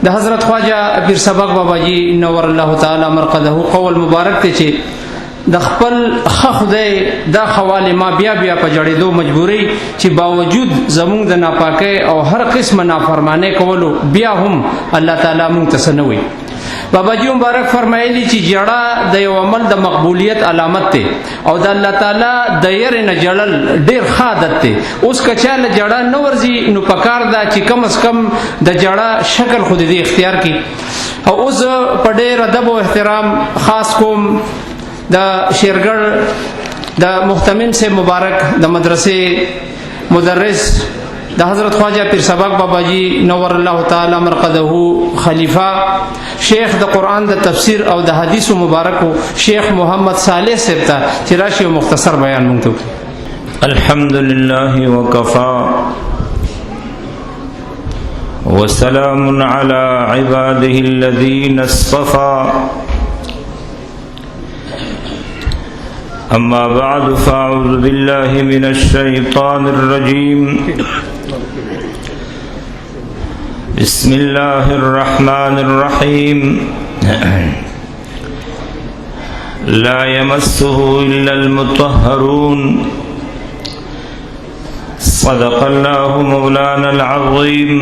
د حضرت خواجہ پیر سبق بابا جی نور الله تعالی مرقده قول مبارک ته چې د خپل خدای دا حواله ما بیا بیا په جړېدو مجبوري چې باوجود زمونږ د ناپاکۍ او هر قسم نافرمانی کولو بیا هم الله تعالی مونږ ته سنوي. بابا جی مبارک فرمایلی چې جړه د یو عمل د مقبولیت علامت ته او د الله تعالی د ير نه جړل ډیر خادت ته. اوس کچاله جړه نو ورزي نو پکار دا چې کم از کم د جړه شکل خود دې اختیار کی. او اوس په ډیر ادب او احترام خاص کوم د شیرګړ د محتمم سے مبارک د مدرسې مدرس د حضرت خواجہ پیر سبق بابا جی نور الله تعالی مرقده خلیفہ شیخ د قرآن د تفسیر او د حدیث مبارک شیخ محمد صالح صاحب ته چې راشي مختصر بیان مونږ ته. الحمد لله وكفى وسلام على عباده الذين اصطفى أما بعد فأعوذ بالله من الشيطان الرجيم بسم الله الرحمن الرحيم لا يمسه إلا المطهرون صدق الله مولانا العظيم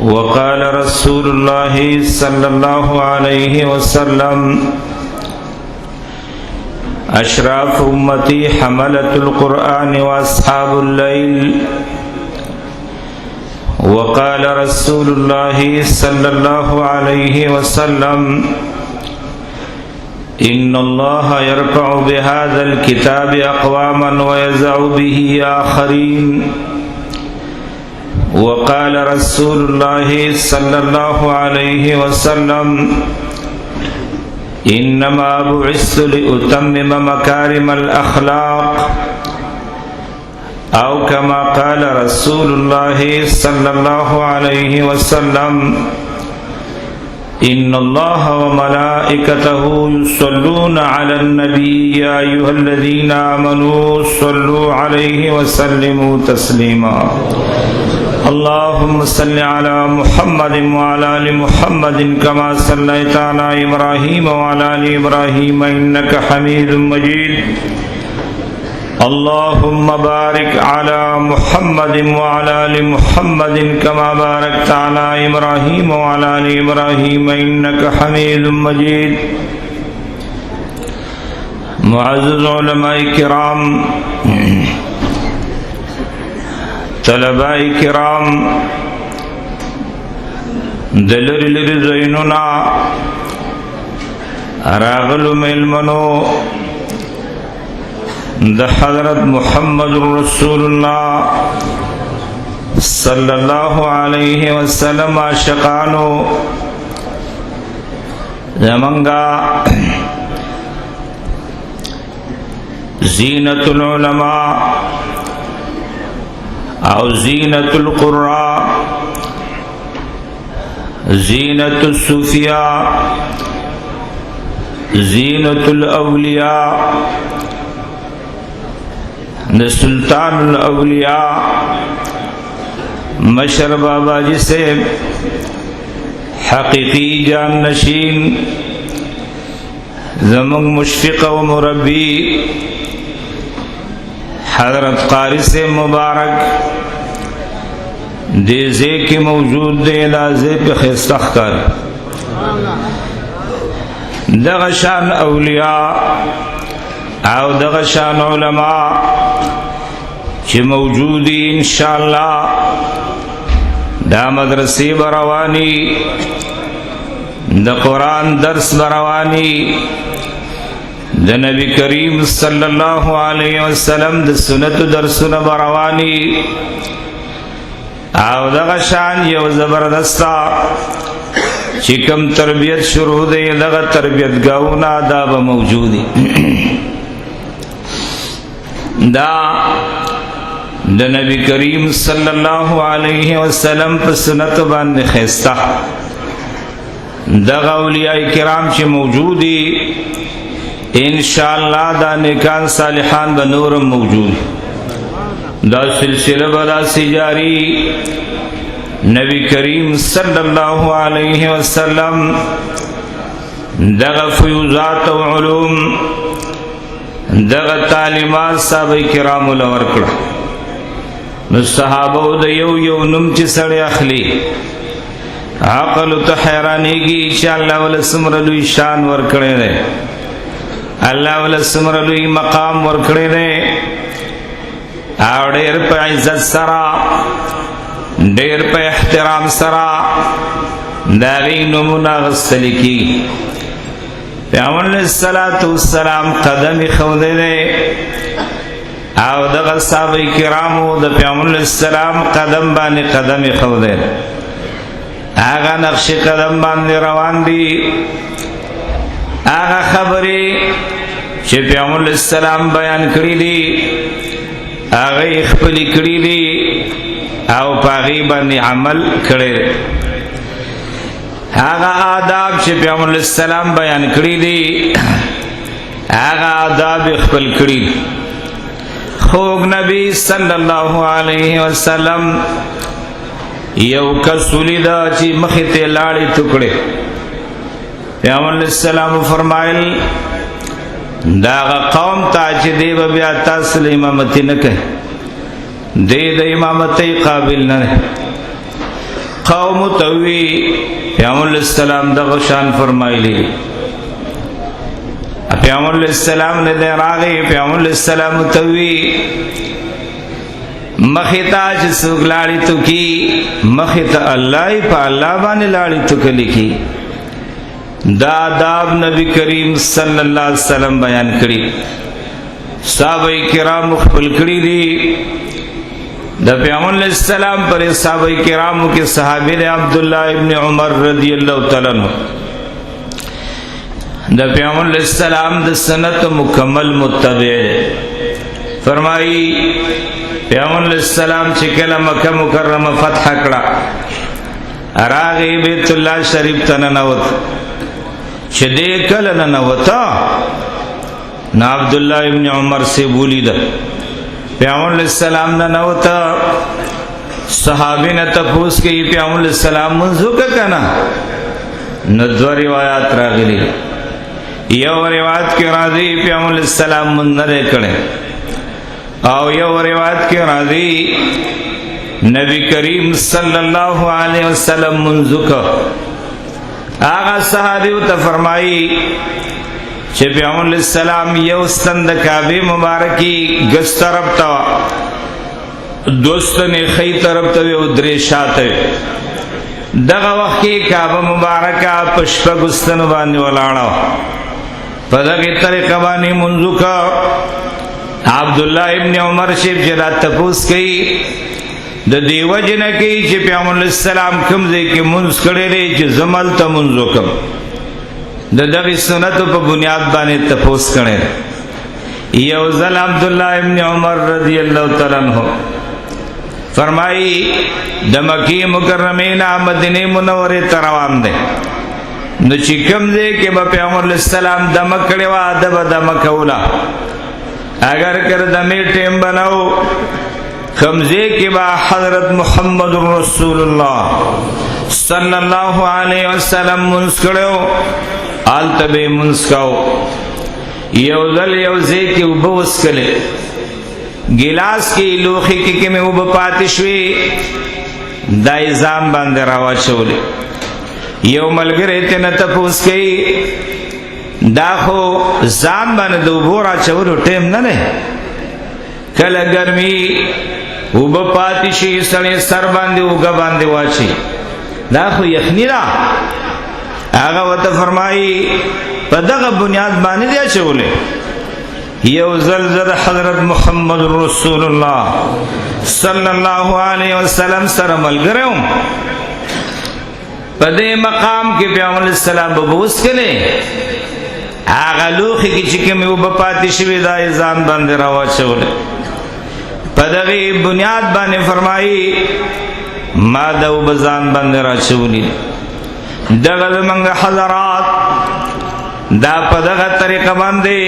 وقال رسول الله صلى الله عليه وسلم أشراف أمتي حملة القرآن وأصحاب الليل وقال رسول الله صلى الله عليه وسلم إن الله يرفع بهذا الكتاب أقواما ويزع به آخرين وقال رسول الله صلى الله عليه وسلم إنما بعثت لأتمم مكارم الأخلاق أو كما قال رسول الله صلى الله عليه وسلم إن الله وملائكته يصلون على النبي يا أيها الذين آمنوا صلوا عليه وسلموا تسليما اللهم صل على محمد وعلى آل محمد كما صليت على إبراهيم وعلى آل إبراهيم إنك حميد مجيد اللهم بارك على محمد وعلى آل محمد كما باركت على إبراهيم وعلى آل إبراهيم إنك حميد مجيد. معزز علماء کرام، طلباء کرام، دلر زینونا راغلو میلمنو د حضرت محمد رسول الله صلی الله علیه وسلم عاشقانو زمنگا زینت العلماء او زینت القراء زینت الصوفیاء زینت الاولیاء د سلطان الاولیاء مشر بابا جی سے حقیقی جان نشین زمن مشفق و مربی حضرت قاری سے مبارک دیزے کی موجود دے لازے پہ خستخ کر دغشان اولیاء او دغشان علماء چی موجودی انشاءاللہ دا مدرسی بروانی دا قرآن درس بروانی دا نبی کریم صلی اللہ علیہ وسلم دا سنت درس بروانی او دغشان یو زبردستا چی کم تربیت شروع دے دغ تربیت گاونا دا با موجودی دا نبی کریم صلی اللہ علیہ وسلم پر سنت باندې خیستا دا اولیاء کرام چی موجودی انشاءاللہ دا نیکان صالحان بنورم موجود دا سلسلہ بدا سی جاری نبی کریم صلی اللہ علیہ وسلم دغه فیوزات و علوم دغه تعلیمات صحابه کرامو له ورکړه. نو صحابه د یو یو نوم چې سړی اخلي عقل ته حیرانېږي چې الله ول څومره لوی شان ورکړی دی، الله ول څومره لوی مقام ورکړی دی، او ډېر په عزت سره ډېر په احترام سره د هغې نومونه اخیستل کېږي. پیغمبر علیه الصلاة والسلام قدم ایښودی دی او دغه صحابه کرامو د پیغمبر علیه السلام قدم باندې قدم ایښودی دی، هغه نقش قدم باندې روان دي. هغه خبرې چې پیغمبر علیه السلام بیان کړي دي هغه یې خپلې کړي دي او په هغې باندې عمل کړی دی. هغه آداب چې پیغمبر علیه السلام بیان کړي دي هغه آداب خپل کړي دي. خوږ نبی صلی الله علیه وسلم یو کس ولیده چې مخې ته لاړې توکړې. پیغمبر علیه السلام فرمایل دا هغه قوم ته چې دی به بیا تاسو له امامتي نه کوي، دی د امامتۍ قابل نه دی. قوم ته وی پیغمبر علیه السلام دغه شان فرمایلی. پیغمبر علیه السلام نه دی راغی، پیغمبر علیه السلام ته وی مخې ته چې څوک لاړې توکي مخې ته الله یې په الله باندې لاړې توکلی کی. دا آداب نبی کریم صلی الله علیه وسلم بیان کړي، صحابه کرام خپل کړي دي. د پیغمبر علیه السلام پر صحابه کرامو کې صحابي دی عبدالله ابن عمر رضی الله تعالی عنہ. د پیغمبر علیه السلام د سنت مکمل متبع دی. فرمایي پیغمبر علیه السلام چې کله مکه مکرمه فتح کړه راغی بیت الله شریف ته ننوت. چې دې کله ننوته نو عبدالله ابن عمر سے بولیده. پیغمبر علیہ السلام ننوته صحابی نه تپوس کوي پیغمبر علیہ السلام منځ وکړه که نه؟ نو دوه روایات راغلي. یو روایت کې راځي پیغمبر علیہ السلام منځ نه دی کړی، او یو روایت کې راځي نبی کریم صلی الله علیه وسلم منځ وکړه. هغه صحابیو ته فرمایي چې پیغمبر علیہ السلام یو ستن د کعبه مبارکی ګس طرف ته دوستنې خی طرف ته او درې شاته. دغه وخت کې کعبه مبارکه په شپږو ستنو باندې ولاړه. په دغه طریقه باندې منځ وکړه. عبدالله ابن عمر شیف چې را تپوس کوي د دې وجې نه کوي چې پیغمبر علیه السلام کوم ځای کې منځ کړی دی چې زه هلته منځ وکړم. د دغې سنتو په بنیاد باندې تپوس کړی. یو ځل عبدالله ابن عمر رضی الله تعالی عنہ فرمایي د مکې مکرمې نه مدینې منورې ته روان دی. نو چې کوم ځای کې به پیغمبر علیه السلام دمه کړې وه ده به دمه کوله. اگر که دمې ټیم به نه و کوم ځای کې به حضرت محمد رسول الله صلی الله علیه وسلم منځ کړی و هلته به یې منځ کوو. یو ځل یو ځای کې اوبه وڅښلې، ګیلاس کې لوښي کې مې اوبه پاتې شوې، دا یې ځان باندې راواچولې. یو ملګری ترې نه تپوس کوي دا خو ځان باندې د اوبو راچولو ټیم نه دی، کله ګرمي اوبه پاتې شي سړی سر باندې اوږه باندې واچي، دا خو یخني ده. هغه ورته فرمایي په دغه بنیاد باندې دی اچولی. یو ځل زه د حضرت محمد رسول الله صلی الله علیه وسلم سره ملګری وم. په دې مقام کې پیغمبر علیه السلام به وڅښلې، هغه لوښي کې چې کومې اوبه پاتې شوې دا یې ځان باندې راواچولې. په دغې بنیاد باندې فرمایي ما د اوبه ځان باندې راچولي. دغه زمونږ حضرات دا په دغه طریقه باندې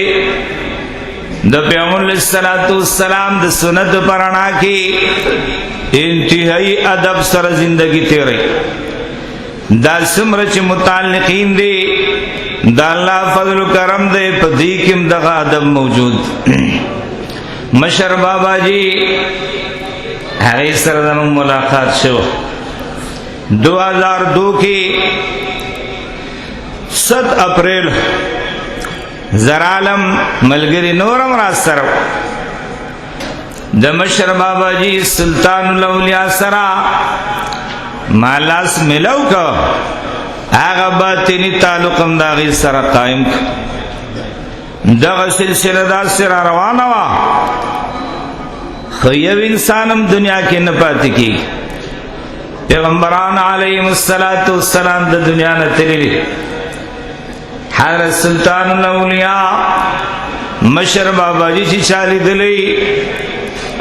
د پیغمبر علیہ الصلوۃ والسلام د سنت پرانا کې انتہائی ادب سره زندگی تیرې دا سمره چې متعلقین دي دا الله فضل و کرم دی په دې کې دغه ادب موجود مشر بابا جی هغه سره زموږ ملاقات شو 2002 کې 7 اپریل زرالم ملګری نورم را سره د مشر بابا جی سلطان الاولیاء سره مالاس ملو کا هغه باطنی تعلق هم دا غي سره قائم دغه سلسله دا سره روانه وا خو یو انسانم دنیا کې نه پاتې کی پیغمبران علیهم الصلاۃ والسلام د دنیا نه تللی حضرت سلطان الاولیاء مشر بابا جی چې چالي دلی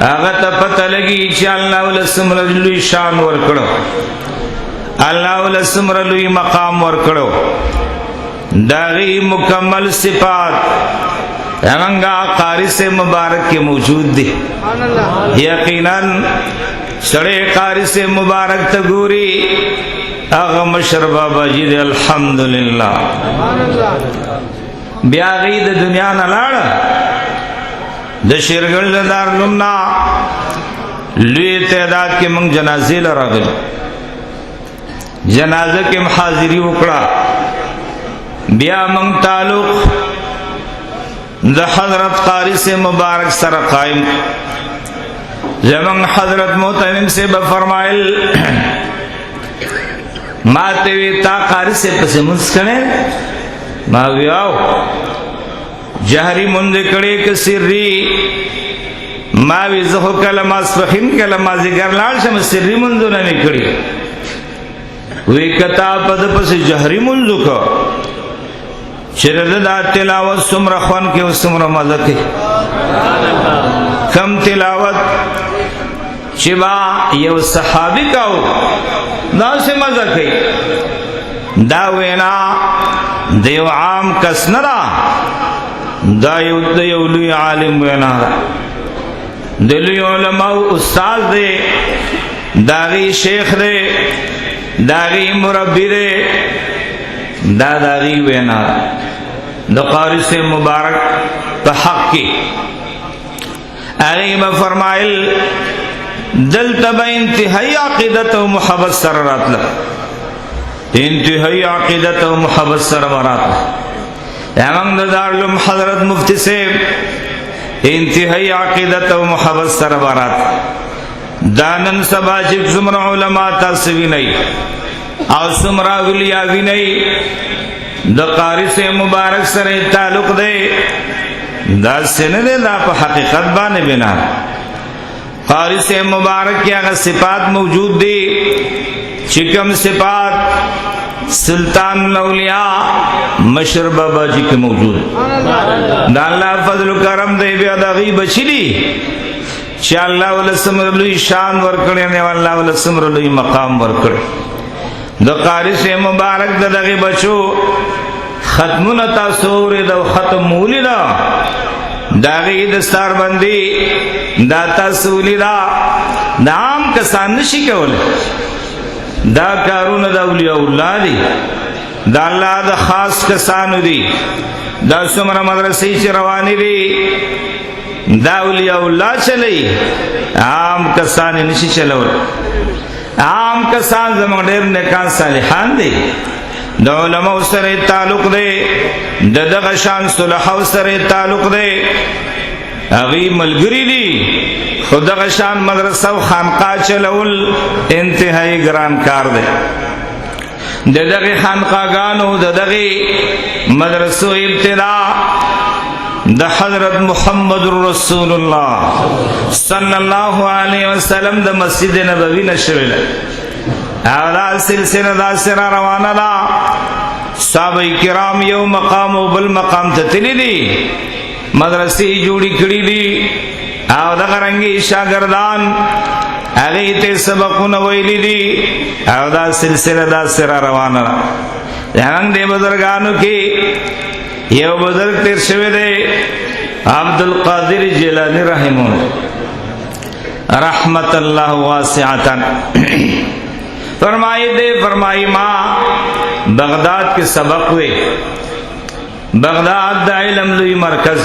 هغه ته پته لګي چې الله ول سمر لوی شان ور کړو الله ول سمر لوی مقام ور کړو داغي مکمل صفات هغه قاری سے مبارک کے موجود دی یقیناً سڑے قاری سے مبارک تگوری اغا مشر بابا جی دی الحمدللہ بیاغی دی دنیا نلاڑ دی شیرگل دار لمنا لوی تعداد کے منگ جنازی لرغل جنازہ کے محاضری اکڑا بیا منگ تعلق د حضرت قاری سے مبارک سر قائم زمان حضرت محترم سے بفرمائل ماتوی تا قاری سے پس مسکنے ماوی آو جہری مندکڑی کسری ماوی زخو کلمہ سپخین کلمہ زگر لالشم سری مندو نمی وی کتاب پد پس جہری مندو کا چرد دا تلاوت سمر خوان کے و سمر مزہ کے کم تلاوت چبا یو صحابی کاؤ دا سے مزہ کے دا وینا دیو عام کس ندا دا یو لوی عالم وینا دلوی علماء استاذ دے داغی شیخ دے داغی مربی دے داغی وینا دا قاری سے مبارک پا حق کی اغیب فرمائل دل تبا انتہائی عقیدت و محبت سررات لگ انتہائی عقیدت و محبت سررات لگ امام دارالعلوم حضرت مفتی سے انتہائی عقیدت و محبت سررات دانن سبا چک زمر علماء تاسوی نئی او سمرا ولیاوی نئی دا قاری سے مبارک سر تعلق دے دا سنے دے دا پا حقیقت بانے بنا قاری سے مبارک کی اگر صفات موجود دی چکم صفات سلطان الاولیاء مشر بابا جی کے موجود دا اللہ فضل و کرم دے بیا دا غیب چلی چا اللہ والا سمر لوی شان ورکڑے اللہ والا سمر لوی مقام ورکڑے دا قاری سے مبارک دا دغی بچو ختمون تاثور دا ختم مولی دا داغی دستار بندی دا تاثولی دا دا عام کسان نشی کولے دا کارون دا اولیاء اللہ دی دا اللہ دا خاص کسانو دی دا سمر مدرسی چی روانی دی دا اولیاء اللہ چلی عام کسانی نشی چلول عام کسان زمان دیر نکان صالحان دی دا علماء سر تعلق دے دا دغشان صلحاء سر تعلق دے اغی ملگری دی خود دغشان مدرسہ و خانقاہ چلول انتہائی گران کار دے دا دغی خانقاہ گانو دا دغی مدرسہ ابتدا دا حضرت محمد رسول اللہ صلی اللہ علیہ وسلم دا مسجد نبوی نشویل اولا سلسلہ دا سرہ روانا دا صحابہ کرام یو مقام و بالمقام تتلی دی مدرسی جوڑی کڑی دی او دا غرنگی شاگردان اغیت سبقون ویلی دی او دا سلسلہ دا سرہ روانا دا یعنی دے بزرگانو کی یو بزرگ تیر شوی دے عبد القادر جیلانی رحمہ رحمت اللہ واسعتن فرمائی ماں بغداد کے سبق ہوئے. بغداد دا علم لوی مرکز،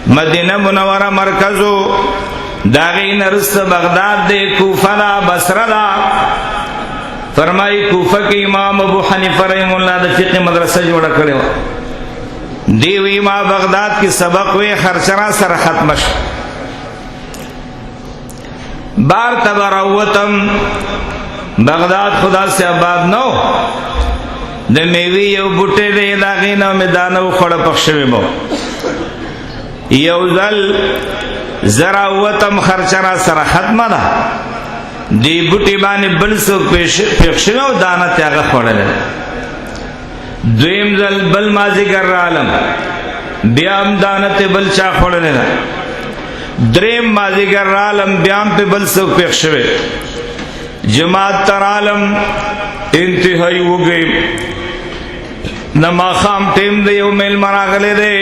مدینہ منورہ مرکزو، داغی نرست بغداد دے، کوفہ دا، بصرہ دا. فرمائی کوفہ کے امام ابو حنیفہ رحمہ اللہ دا فقہ مدرسہ جوڑا کرے ہو. دیوی ما بغداد کی سبق ہوئے خرچرہ سر ختمش. بار تبراوتم بغداد خدا سے آباد نو، د میوی یو بوٹے دے داغی نو میں دانو خوڑا پخشوی بو. یو ذل زراوتم خرچرہ سر ختمہ دا، دی بوٹی بانی بلسو پیخشوی و دانا تیاغا خوڑا لے. دویم ذل بل مازی گر عالم بیام دانت بل چا خوڑا لے. دریم مازی گر عالم بیام پہ بلسو پیخشوی. جماعت تر عالم انتہائی ہو گئی. نما خام ٹیم دے یو میل مراغلے دے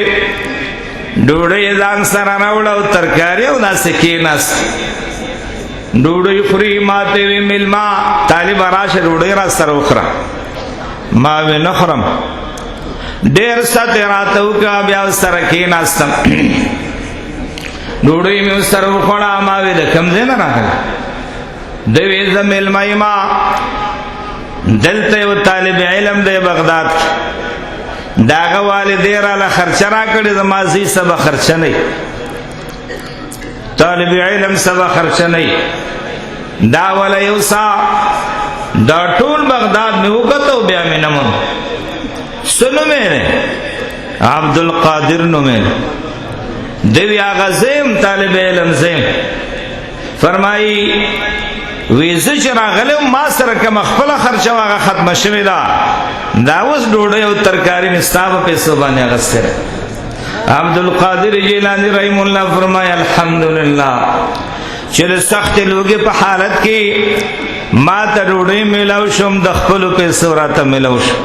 ڈوڑی دان سر راوڑا و ترکاری و دا سکیناس ڈوڑی خوری ماتے وی میل ما طالب راش ڈوڑی را سر اخرا ماوی نخرم دیر سات راتو کا بیاو سرکیناستم ڈوڑی میں سر اخرا ماوی دکم دینا راگل دوی زمیل مائما دلتے و طالب علم دے بغداد داغا والدی رالا خرچہ را کردی دمازی سبا خرچہ نہیں، طالب علم سبا خرچہ نہیں. دا والا یوسا دا ٹول بغداد میں وقتو بیا میں نمون سنو میرے عبد القادر نو میرے دوی آغا زیم طالب علم زیم. فرمائی ویزش راغلو ما سرکا مخفل خرچہ واغا ختم شوی دا داوز ڈوڑے و ترکاری میں ستاو پیسو بانے اغسطر. عبد القادر جیلانی رحم اللہ فرمایا الحمدللہ چل سخت لوگے پا حالت کی ما تا ڈوڑے ملاوشم دخپلو پیسو راتا ملاوشم.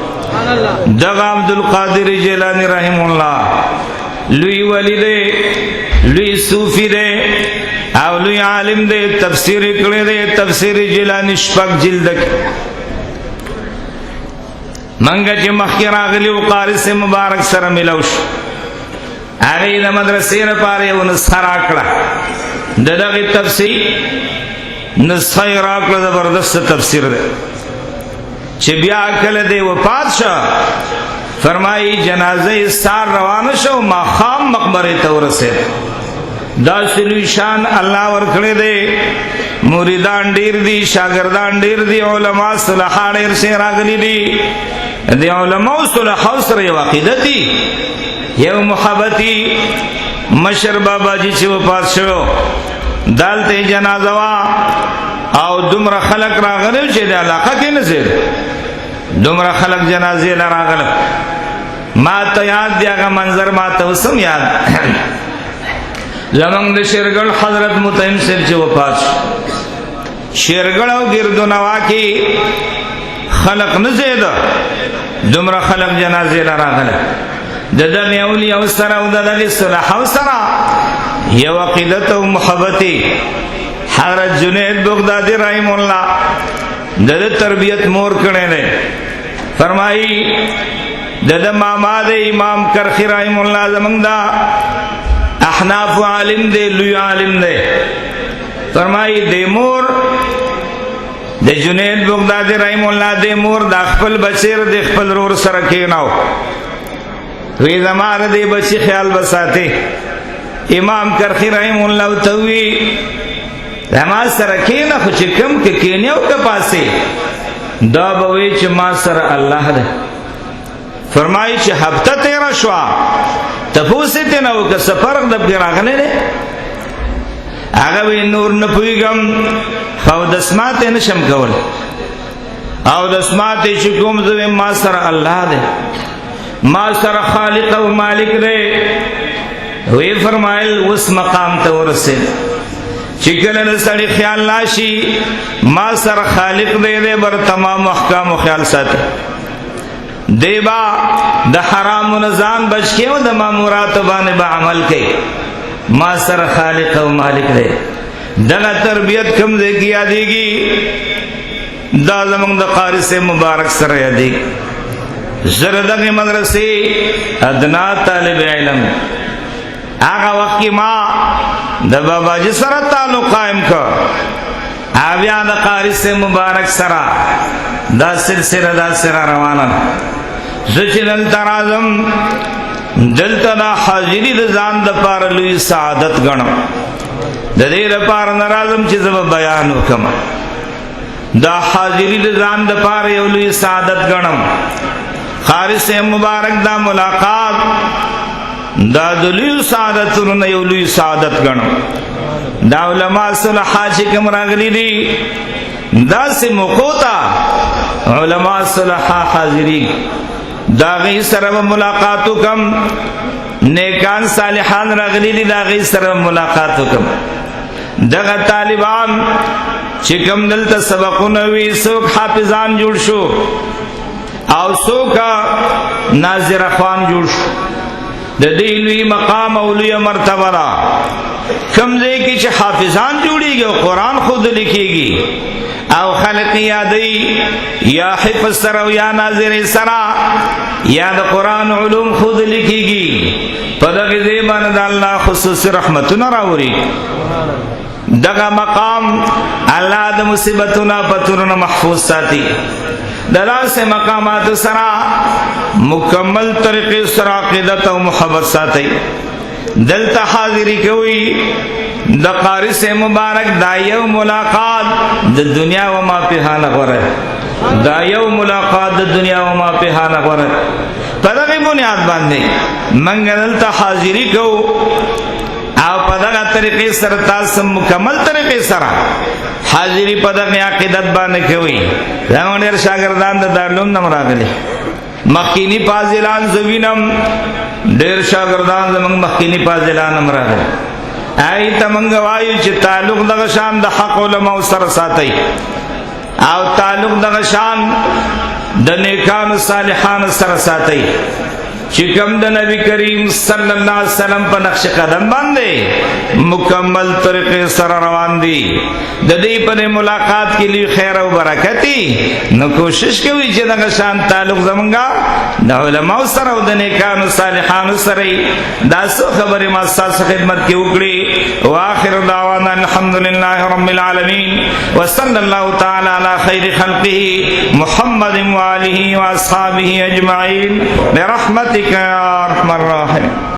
دغا عبد القادر جیلانی رحم اللہ لوی ولی دے، لوی صوفی دے، اولوی عالم دے، تفسیر کڑے دے، تفسیر جیلانی شپک جلدک منگا چی مخی راغلی و قاری سے مبارک سر ملوش آگئی دا مدرسی رپارے و نسخہ راکڑا ددغی تفسیر نسخہ راکڑا زبردست تفسیر دے. چی بیا کل دے و پادشاہ فرمائی جنازہ سار روان شو ما خام مقبری تورسے دا سلوی شان اللہ ورکڑے دے. مریدان دیر دی، شاگردان دیر دی، علماء صلحاء دیر سے راگلی دی. دی علماء صلحاء سر یو عقیدتی یو محبتی مشر بابا جی چی و پاس شو دالتے جنازوا او دمر خلق راگلیو چی دی علاقہ کی نزیر دمر خلق جنازی لراغل. ما تا یاد دیا گا منظر ما تا اسم یاد زمان دا شیرگل حضرت متعیم سر چی و پاس شیرگل او گردو نوا کی خلق نزید دمر خلق جنازی لراغل. ددا میولی او سرا او ددا صلح او سرا یو عقیدت و محبتی. حضرت جنید بغدادی رحم اللہ ددا تربیت مور کرنے دے. فرمائی ددا ماما دے امام کرخی رحم اللہ زمان دا احناف عالم دے، لوی عالم دے. فرمائی دے مور دے جنید بغدادی رحم اللہ دے مور دا خپل بچیر دے خپل رور سرکیناو وی زمان دے بچی خیال بساتے. امام کرخی رحم اللہ توی زمان سرکینا خوچی کم که کینیو که پاسے دا بوی چه ما سر اللہ دے. فرمائی چه ہفتہ تیرا شوا تپوسی تیناو که سپرق دب گراغنے دے آگا بی نور نپویگم او دسماتی نشم کول او دسماتی چکوم دوی ما سر اللہ دے، ما سر خالق و مالک دے. وی فرمائل اس مقام تورسے چکل سڑی خیال ناشی ما سر خالق دے دے بر تمام احکام و خیال ساتے. دیبا د حرام نزان بچ کے و د مامورات باندې با عمل کے ما سر خالق و مالک دے دغا تربیت کم دے کی یادی گی دا زمان دا قاری سے مبارک سر یادی زردغ مدرسی ادنا طالب علم آغا وقت کی ماں دا بابا جی سر تعلق قائم کا آبیان دا قاری سے مبارک سرا دا سلسلہ دا سرا روانا زچنن ترازم دلتا دا حاضری دا زان دا پار لوی سعادت گنم دا دیر پار نرازم چیز با بیان حکم دا حاضری دا زان دا پار یولوی سعادت گنم قاری سے مبارک دا ملاقات دا دلوی سعادتون یولوی سعادت گنم دا علماء صلحا چکم راگلی دی دا سی مقوتا علماء صلحا حاضری دا غی سرم ملاقاتو کم نیکان صالحان راگلی دی دا غی سرم ملاقاتو کم دا طالبان چکم دلتا سبقونوی سوک حافظان جوڑ شو او سوکا ناظر اخوان جوڑ شو دا دیلوی مقام اولی مرتبہ را کم دے کی چھ حافظان جوڑی گی قرآن خود لکھی گی او خلق یادی یا حفظ سرو یا ناظر سرا یا دا قرآن علوم خود لکھی گی پدغ دیبان دا اللہ خصوص رحمتنا راوری دغا مقام اللہ دا مصیبتنا پترنا محفوظ ساتی دلا سے مقامات سرا مکمل طریقے سرا عقیدت و محبت ساتی دلتا حاضری کوئی دا قاری سے مبارک دا یو ملاقات دا دنیا و ما پیہانا غورے دا یو ملاقات دا دنیا و ما پیہانا غورے پدغی بنیاد باندے منگا دلتا حاضری کو او پدغا طریقے سر تاسم مکمل طریقے سر حاضری پدغی عقیدت باندے کوئی زمان دیر شاگردان دا دارلوم نمرا گلی مخینی پازلان زوینم دیر شاگردان زمان مخینی پازلان نمرا گلی آئی تا منگوائی چی تعلق دغشان دا حق علماء سر ساتی او تعلق دغشان دا نیکان صالحان سر ساتی چکم دا نبی کریم صلی اللہ علیہ وسلم پا نقش قدم باندے مکمل طریقے سر روان دی دا دی پر ملاقات کے لیے خیر و برکتی نو کوشش کوئی چی دا شان تعلق زمانگا دا علماء سر و دا نیکان و صالحان سر دا سو خبر ماساس خدمت کی اکڑی و آخر دعوانا الحمدللہ رب العالمین و صلی اللہ تعالی علی خیر خلقه محمد و آلہ و اصحابہ اجمعین برحمتک یا ارحم الراحمین.